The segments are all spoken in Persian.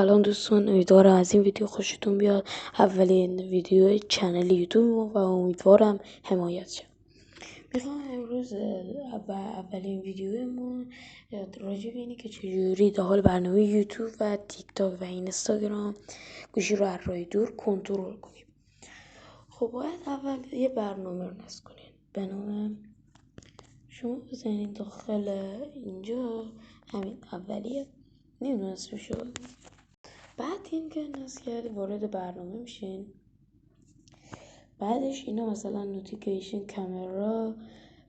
سلام دوستان، امیدوارم از این ویدیو خوشتون بیاد. اولین ویدیو چنل یوتیوب و امیدوارم حمایت شه. میخوام امروز اولین ویدیومون راجع به اینه که چجوری در حال برنامه یوتیوب و تیک تاک و اینستاگرام گوشی رو از راه دور کنترل کنیم. خب باید اول یه برنامه رو نصب کنین به نام، شما بزنید داخل اینجا همین اولیه، نمیدونم اسمشو. بعد این که نصب کرد وارد برنامه میشین. بعدش اینا مثلا نوتیفیکیشن کامرا،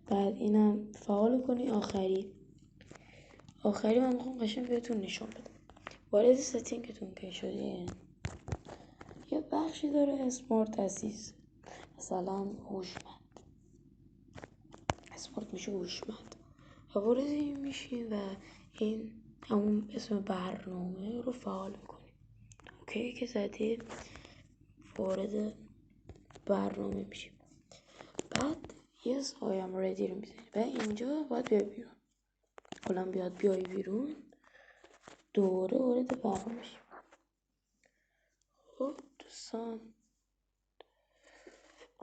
بعد اینم فعال کنی. آخری من میخوام قشنگ بهتون نشون بدم. وارد ستینگتون که شدین یه بخشی داره اسمارت اسیست، مثلا هوشمند، اسمارت میشه هوشمند. و وارد این میشین و این همون اسم برنامه رو فعال میکنی. اوکی که زدید وارد برنامه میشیم. بعد yes I am ready رو میزنید و اینجا باید بیای بیرون. کلا بیای بیرون دوره وارد برنامه میشیم. خب دوستان،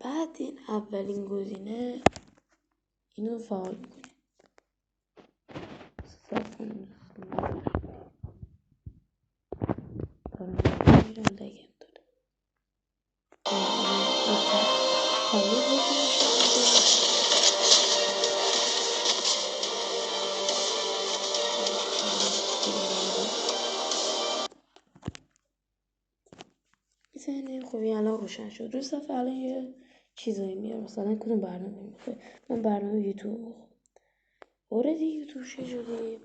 بعد این اولین گزینه اینو فعال میکنید. میزنیم. خب این الان روشن شد. رو صفحه الان یه چیزایی میاد، مثلا کدوم برنامه میخوای. من برنامه یوتیوب میخوام. وارد یوتیوب شدیم.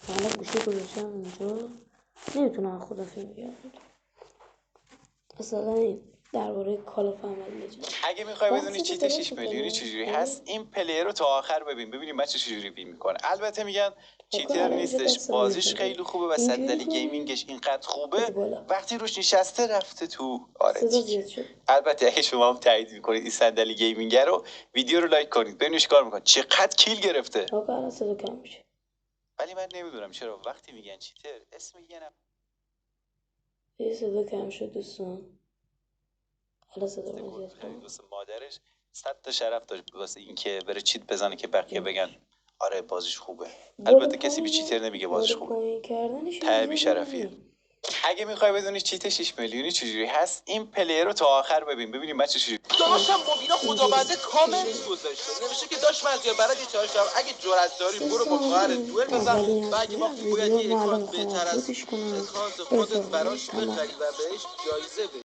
حالا گوشی گذاشتم اونجا، نمیتونم خودم فیلم بیارم. مثلا این درباره کال اف لجند. اگه میخوای بدونی چیت 6 میلیونی چجوری هست، این پلیر رو تا آخر ببینیم بچه چجوری فیلم میکنه. البته میگن چیتر نیستش، بازیش خیلی خوبه و صندلی گیمینگش اینقدر خوبه وقتی روش نشسته رفته تو البته اگه شما هم تایید میکنید این صندلی گیمینگ رو، ویدیو رو لایک کنید ببینید کار میکنه چقدر کیل گرفته. الان صدا کم میشه. ولی من نمیدونم چرا وقتی میگن چیتر اسم یه صدا کم شد دوستان. حالا صدا رو زیاد کنم. واسه مادرش 100 تا شرف داشت واسه اینکه بره چیت بزنه که بقیه بگن آره بازیش خوبه. البته کسی به چیتر نمیگه بازیش خوبه، ته بی شرفیه. اگه میخوای بدونی چیت 6 میلیونی چجوری هست، این پلیر رو تا آخر ببینیم بچه چجوری. داداشم مبینا خدابنده کامنت گذاشته نوشته که داش من برات یه چاشم اگه جرأت داری برو با خواهرت دوئل بزن و اگه باختی باید یه اکانت بهتر از اکانت خودت براش بخری و بهش جایزه بدی.